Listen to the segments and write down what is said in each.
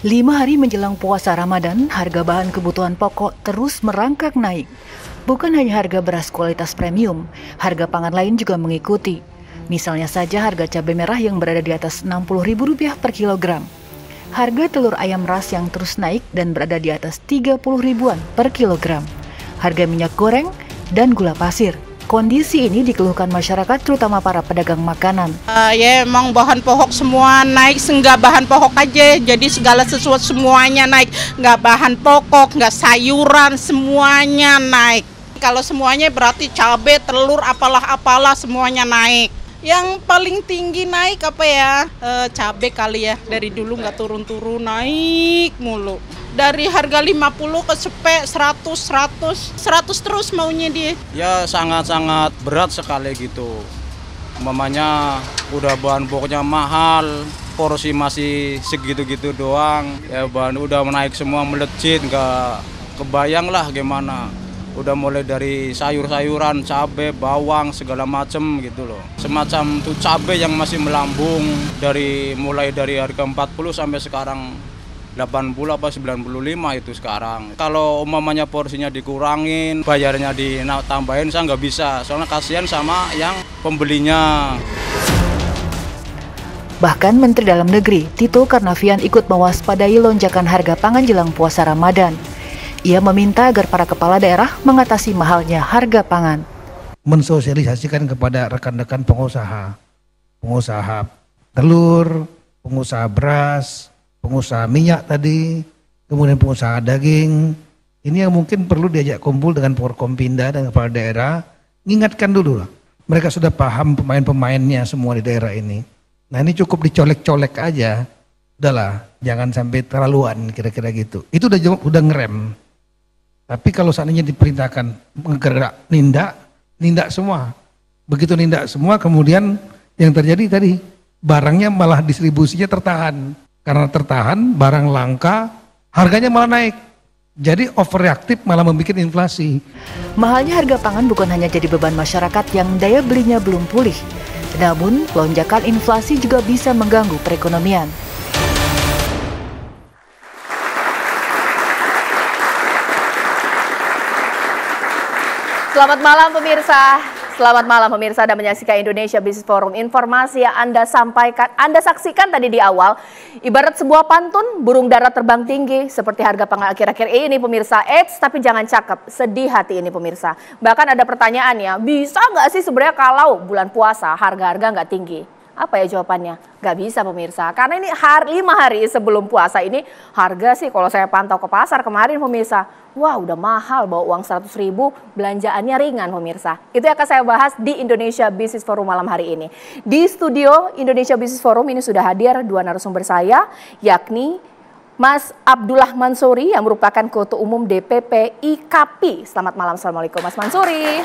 5 hari menjelang puasa Ramadan, harga bahan kebutuhan pokok terus merangkak naik. Bukan hanya harga beras kualitas premium, harga pangan lain juga mengikuti. Misalnya saja harga cabai merah yang berada di atas Rp60.000 per kilogram. Harga telur ayam ras yang terus naik dan berada di atas Rp30.000-an per kilogram. Harga minyak goreng dan gula pasir. Kondisi ini dikeluhkan masyarakat, terutama para pedagang makanan. Ya emang bahan pokok semua naik, enggak bahan pokok aja, jadi segala sesuatu semuanya naik. Enggak bahan pokok, enggak sayuran, semuanya naik. Kalau semuanya berarti cabai, telur, apalah semuanya naik. Yang paling tinggi naik apa ya? Cabai kali ya, dari dulu nggak turun-turun, naik mulu. Dari harga 50 ke 100 terus maunya dia. Ya sangat-sangat berat sekali gitu. Umpamanya udah bahan pokoknya mahal, porsi masih segitu-gitu doang. Ya bahan udah menaik semua, melejit, nggak kebayang lah gimana. Udah mulai dari sayur-sayuran, cabai, bawang, segala macem gitu loh. Semacam tuh cabai yang masih melambung mulai dari harga 40 sampai sekarang 80 apa 95 itu sekarang. Kalau umpamanya porsinya dikurangin, bayarnya ditambahin, saya nggak bisa. Soalnya kasihan sama yang pembelinya. Bahkan Menteri Dalam Negeri Tito Karnavian ikut mewaspadai lonjakan harga pangan jelang puasa Ramadan. Ia meminta agar para kepala daerah mengatasi mahalnya harga pangan. Mensosialisasikan kepada rekan-rekan pengusaha telur, pengusaha beras, pengusaha minyak tadi, kemudian pengusaha daging. Ini yang mungkin perlu diajak kumpul dengan Forkompinda dan kepala daerah, mengingatkan dulu lah. Mereka sudah paham pemain-pemainnya semua di daerah ini. Nah ini cukup dicolek-colek aja, udahlah, jangan sampai terlaluan kira-kira gitu. Itu udah ngerem. Tapi kalau seandainya diperintahkan menggerak, nindak semua. Begitu nindak semua, kemudian yang terjadi tadi, barangnya malah distribusinya tertahan. Karena tertahan, barang langka, harganya malah naik. Jadi overreaktif malah membuat inflasi. Mahalnya harga pangan bukan hanya jadi beban masyarakat yang daya belinya belum pulih. Namun, lonjakan inflasi juga bisa mengganggu perekonomian. Selamat malam pemirsa dan menyaksikan Indonesia Business Forum. Informasi yang Anda saksikan tadi di awal, ibarat sebuah pantun burung dara terbang tinggi seperti harga pangan akhir-akhir ini pemirsa. Tapi jangan cakep, sedih hati ini pemirsa. Bahkan ada pertanyaan ya, bisa nggak sih sebenarnya kalau bulan puasa harga-harga nggak tinggi? Apa ya jawabannya? Gak bisa pemirsa, karena ini 5 hari sebelum puasa ini harga sih kalau saya pantau ke pasar kemarin pemirsa, wah udah mahal, bawa uang 100.000, belanjaannya ringan pemirsa. Itu yang akan saya bahas di Indonesia Business Forum malam hari ini. Di studio Indonesia Business Forum ini sudah hadir 2 narasumber saya, yakni Mas Abdullah Mansuri yang merupakan Ketua Umum DPP IKAPI. Selamat malam, Assalamualaikum Mas Mansuri.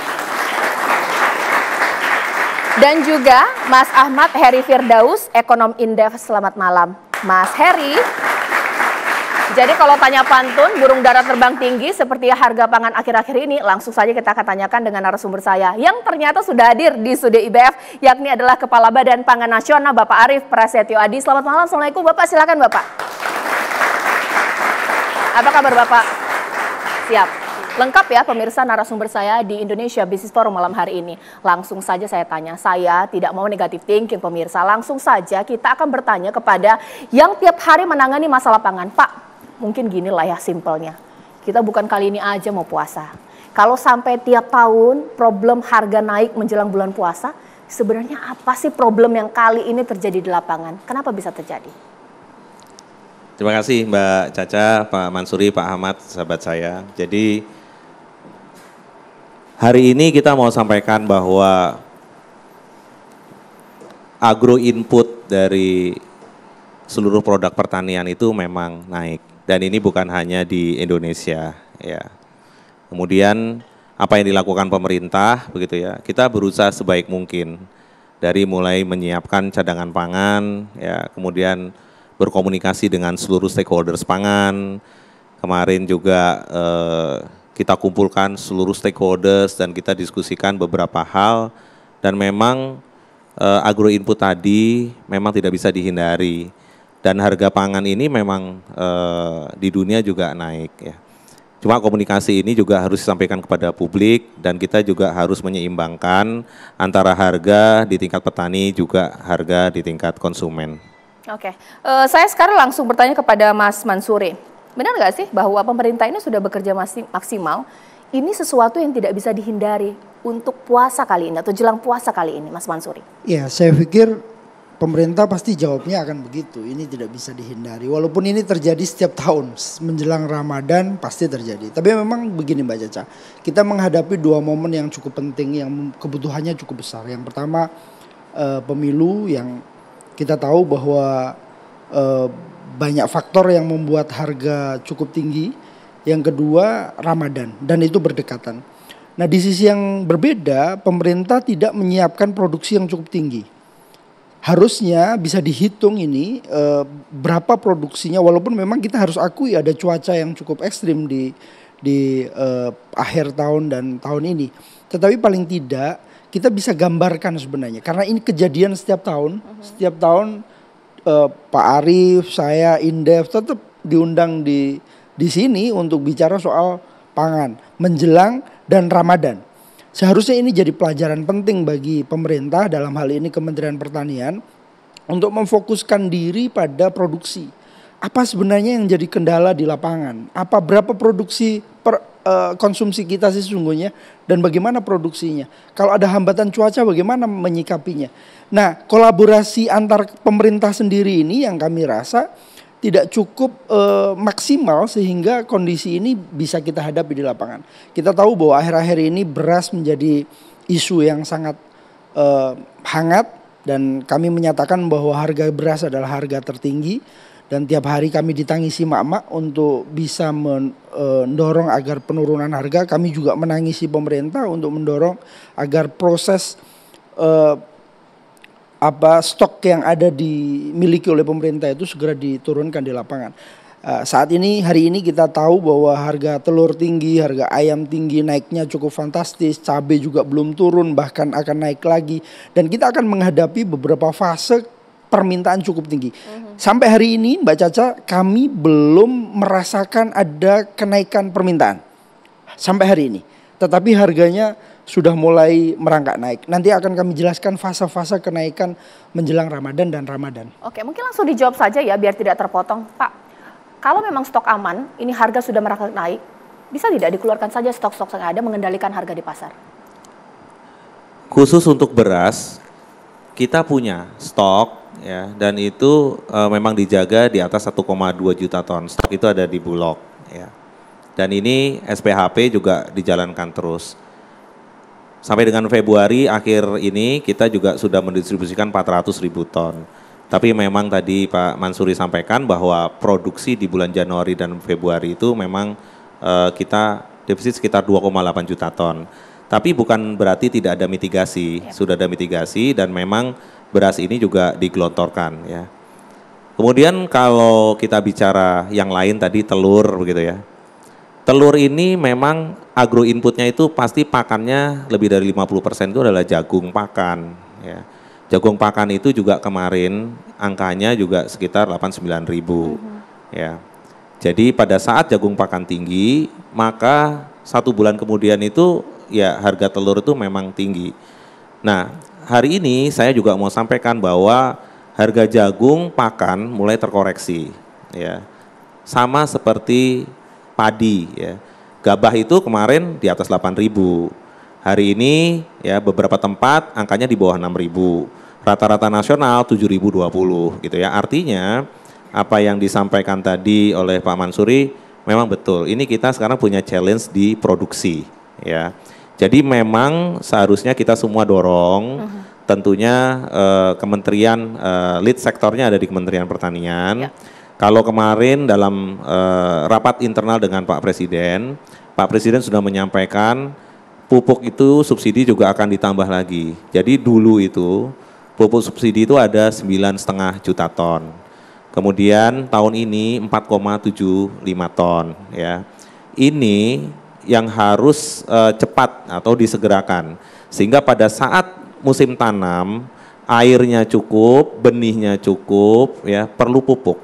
Dan juga Mas Ahmad Heri Firdaus, Ekonom Indef. Selamat malam, Mas Heri. Jadi kalau tanya pantun, burung dara terbang tinggi seperti harga pangan akhir-akhir ini, langsung saja kita akan tanyakan dengan narasumber saya yang ternyata sudah hadir di studio IBF, yakni adalah Kepala Badan Pangan Nasional, Bapak Arief Prasetyo Adi. Selamat malam, Assalamualaikum Bapak, silakan Bapak. Apa kabar Bapak? Siap. Lengkap ya pemirsa narasumber saya di Indonesia Business Forum malam hari ini. Langsung saja saya tanya, saya tidak mau negatif thinking pemirsa. Langsung saja kita akan bertanya kepada yang tiap hari menangani masalah pangan. Pak, mungkin gini lah ya simpelnya. Kita bukan kali ini aja mau puasa. Kalau sampai tiap tahun problem harga naik menjelang bulan puasa, sebenarnya apa sih problem yang kali ini terjadi di lapangan? Kenapa bisa terjadi? Terima kasih Mbak Caca, Pak Mansuri, Pak Ahmad, sahabat saya. Jadi hari ini kita mau sampaikan bahwa agro input dari seluruh produk pertanian itu memang naik. Dan ini bukan hanya di Indonesia ya. Kemudian apa yang dilakukan pemerintah begitu ya. Kita berusaha sebaik mungkin dari mulai menyiapkan cadangan pangan ya, kemudian berkomunikasi dengan seluruh stakeholders pangan. Kemarin juga kita kumpulkan seluruh stakeholders dan kita diskusikan beberapa hal, dan memang agro input tadi memang tidak bisa dihindari. Dan harga pangan ini memang di dunia juga naik ya. Cuma komunikasi ini juga harus disampaikan kepada publik dan kita juga harus menyeimbangkan antara harga di tingkat petani juga harga di tingkat konsumen. Oke, saya sekarang langsung bertanya kepada Mas Mansuri. Benar nggak sih bahwa pemerintah ini sudah bekerja maksimal? Ini sesuatu yang tidak bisa dihindari untuk puasa kali ini atau jelang puasa kali ini, Mas Mansuri? Ya, saya pikir pemerintah pasti jawabnya akan begitu. Ini tidak bisa dihindari. Walaupun ini terjadi setiap tahun menjelang Ramadan pasti terjadi. Tapi memang begini Mbak Caca, kita menghadapi dua momen yang cukup penting yang kebutuhannya cukup besar. Yang pertama pemilu yang kita tahu bahwa banyak faktor yang membuat harga cukup tinggi. Yang kedua Ramadan dan itu berdekatan. Nah di sisi yang berbeda pemerintah tidak menyiapkan produksi yang cukup tinggi. Harusnya bisa dihitung ini berapa produksinya walaupun memang kita harus akui ada cuaca yang cukup ekstrim di akhir tahun dan tahun ini. Tetapi paling tidak kita bisa gambarkan sebenarnya karena ini kejadian setiap tahun. Setiap tahun Pak Arief, saya, Indef tetap diundang di sini untuk bicara soal pangan menjelang dan Ramadan. Seharusnya ini jadi pelajaran penting bagi pemerintah dalam hal ini Kementerian Pertanian untuk memfokuskan diri pada produksi. Apa sebenarnya yang jadi kendala di lapangan? Berapa produksi konsumsi kita sesungguhnya dan bagaimana produksinya? Kalau ada hambatan cuaca bagaimana menyikapinya? Nah, kolaborasi antar pemerintah sendiri ini yang kami rasa tidak cukup maksimal sehingga kondisi ini bisa kita hadapi di lapangan. Kita tahu bahwa akhir-akhir ini beras menjadi isu yang sangat hangat dan kami menyatakan bahwa harga beras adalah harga tertinggi dan tiap hari kami ditangisi mak-mak untuk bisa mendorong agar penurunan harga. Kami juga menangisi pemerintah untuk mendorong agar proses stok yang ada dimiliki oleh pemerintah itu segera diturunkan di lapangan. Hari ini kita tahu bahwa harga telur tinggi, harga ayam tinggi, naiknya cukup fantastis, cabai juga belum turun bahkan akan naik lagi dan kita akan menghadapi beberapa fase permintaan cukup tinggi. Sampai hari ini Mbak Caca kami belum merasakan ada kenaikan permintaan sampai hari ini. Tetapi harganya sudah mulai merangkak naik. Nanti akan kami jelaskan fase-fase kenaikan menjelang Ramadan dan Ramadan. Oke, mungkin langsung dijawab saja ya biar tidak terpotong. Pak, kalau memang stok aman, ini harga sudah merangkak naik, bisa tidak dikeluarkan saja stok-stok yang ada mengendalikan harga di pasar? Khusus untuk beras, kita punya stok ya dan itu memang dijaga di atas 1,2 juta ton. Stok itu ada di Bulog ya. Dan ini SPHP juga dijalankan terus. Sampai dengan Februari akhir ini kita juga sudah mendistribusikan 400.000 ton. Tapi memang tadi Pak Mansuri sampaikan bahwa produksi di bulan Januari dan Februari itu memang kita defisit sekitar 2,8 juta ton. Tapi bukan berarti tidak ada mitigasi, sudah ada mitigasi dan memang beras ini juga digelontorkan ya. Kemudian kalau kita bicara yang lain tadi telur begitu ya. Telur ini memang agro inputnya itu pasti pakannya lebih dari 50% itu adalah jagung pakan ya. Jagung pakan itu juga kemarin angkanya juga sekitar 89.000 ya. Jadi pada saat jagung pakan tinggi maka 1 bulan kemudian itu ya harga telur itu memang tinggi. Nah hari ini saya juga mau sampaikan bahwa harga jagung pakan mulai terkoreksi ya. Sama seperti padi ya. Gabah itu kemarin di atas 8.000. Hari ini ya beberapa tempat angkanya di bawah 6.000. Rata-rata nasional 7.020 gitu ya. Artinya apa yang disampaikan tadi oleh Pak Mansuri memang betul. Ini kita sekarang punya challenge di produksi ya. Jadi memang seharusnya kita semua dorong tentunya kementerian lead sektornya ada di Kementerian Pertanian. Kalau kemarin dalam rapat internal dengan Pak Presiden sudah menyampaikan pupuk itu subsidi juga akan ditambah lagi. Jadi dulu itu pupuk subsidi itu ada 9,5 juta ton. Kemudian tahun ini 4,75 ton ya. Ini yang harus cepat atau disegerakan sehingga pada saat musim tanam airnya cukup, benihnya cukup, ya perlu pupuk.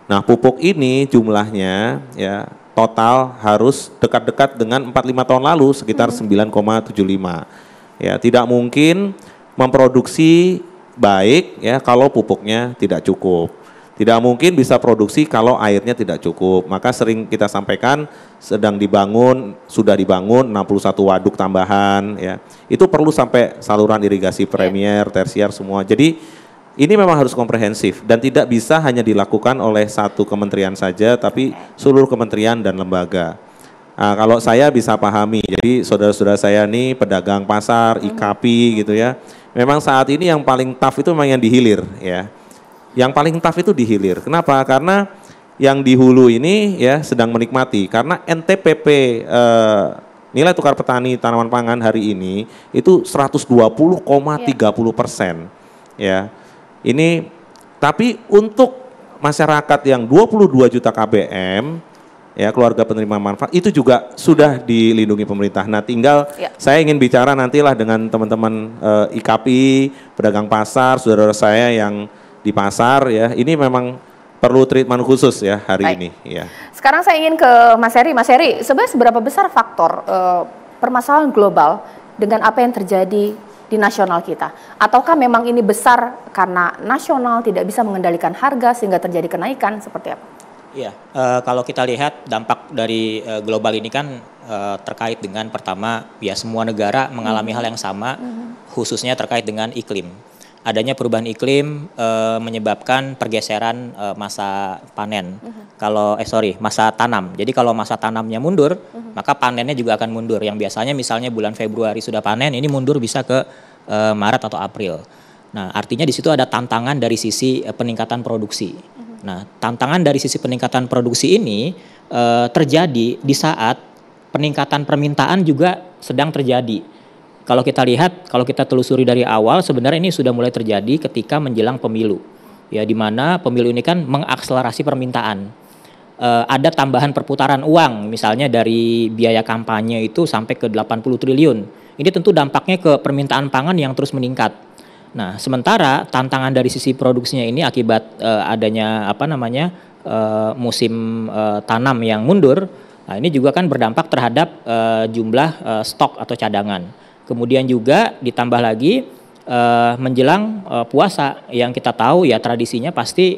Nah pupuk ini jumlahnya ya total harus dekat-dekat dengan 4-5 tahun lalu sekitar 9,75. Ya tidak mungkin memproduksi baik ya kalau pupuknya tidak cukup. Tidak mungkin bisa produksi kalau airnya tidak cukup. Maka sering kita sampaikan sudah dibangun 61 waduk tambahan ya. Itu perlu sampai saluran irigasi premier, tersier semua. Jadi ini memang harus komprehensif dan tidak bisa hanya dilakukan oleh satu kementerian saja tapi seluruh kementerian dan lembaga. Nah, kalau saya bisa pahami, jadi saudara-saudara saya nih pedagang pasar, IKP gitu ya. Memang saat ini yang paling tough itu memang yang di hilir ya. Yang paling tough itu di hilir. Kenapa? Karena yang di hulu ini ya sedang menikmati. Karena NTPP nilai tukar petani tanaman pangan hari ini itu 120,30%. Ya. Ini tapi untuk masyarakat yang 22 juta KBM ya keluarga penerima manfaat itu juga sudah dilindungi pemerintah. Nah tinggal saya ingin bicara nantilah dengan teman-teman IKP, pedagang pasar, saudara saya yang di pasar ya, ini memang perlu treatment khusus ya hari ini. Ya. Sekarang saya ingin ke Mas Heri. Mas Heri, sebenarnya seberapa besar faktor permasalahan global dengan apa yang terjadi di nasional kita? Ataukah memang ini besar karena nasional tidak bisa mengendalikan harga sehingga terjadi kenaikan seperti apa? Iya, kalau kita lihat dampak dari global ini kan terkait dengan pertama ya semua negara mengalami hal yang sama, khususnya terkait dengan iklim. Adanya perubahan iklim menyebabkan pergeseran masa panen. Masa tanam. Jadi kalau masa tanamnya mundur, maka panennya juga akan mundur. Yang biasanya misalnya bulan Februari sudah panen, ini mundur bisa ke Maret atau April. Nah, artinya di situ ada tantangan dari sisi peningkatan produksi. Nah, tantangan dari sisi peningkatan produksi ini terjadi di saat peningkatan permintaan juga sedang terjadi. Kalau kita lihat, kalau kita telusuri dari awal, sebenarnya ini sudah mulai terjadi ketika menjelang pemilu. Ya, di mana pemilu ini kan mengakselerasi permintaan. Ada tambahan perputaran uang, misalnya dari biaya kampanye itu sampai ke 80 triliun. Ini tentu dampaknya ke permintaan pangan yang terus meningkat. Nah, sementara tantangan dari sisi produksinya ini akibat adanya musim tanam yang mundur. Nah, ini juga kan berdampak terhadap jumlah stok atau cadangan. Kemudian juga ditambah lagi menjelang puasa yang kita tahu ya tradisinya pasti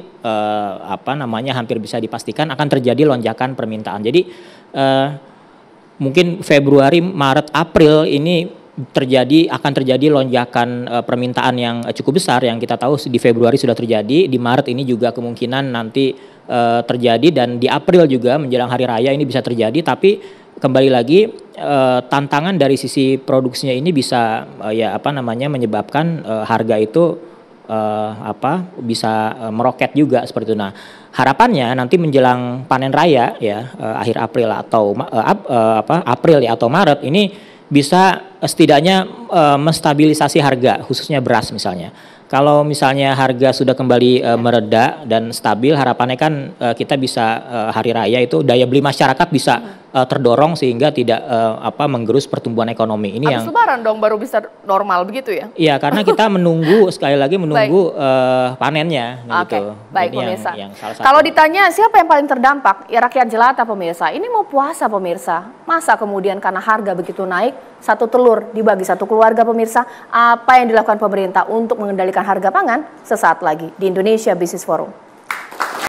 hampir bisa dipastikan akan terjadi lonjakan permintaan. Jadi mungkin Februari, Maret, April ini akan terjadi lonjakan permintaan yang cukup besar yang kita tahu di Februari sudah terjadi, di Maret ini juga kemungkinan nanti terjadi dan di April juga menjelang hari raya ini bisa terjadi, tapi kembali lagi tantangan dari sisi produksinya ini bisa menyebabkan harga itu bisa meroket juga seperti itu. Nah, harapannya nanti menjelang panen raya ya akhir April atau April atau Maret ini bisa setidaknya menstabilisasi harga khususnya beras misalnya. Kalau misalnya harga sudah kembali mereda dan stabil, harapannya kan kita bisa hari raya itu daya beli masyarakat bisa terdorong sehingga tidak menggerus pertumbuhan ekonomi. Ini habis lebaran dong baru bisa normal begitu ya? Iya, karena kita menunggu sekali lagi menunggu panennya. Oke, gitu. baik Ini pemirsa. Yang kalau ditanya siapa yang paling terdampak, ya rakyat jelata pemirsa. Ini mau puasa pemirsa, masa kemudian karena harga begitu naik, satu telur dibagi satu keluarga pemirsa. Apa yang dilakukan pemerintah untuk mengendalikan harga pangan? Sesaat lagi di Indonesia Business Forum.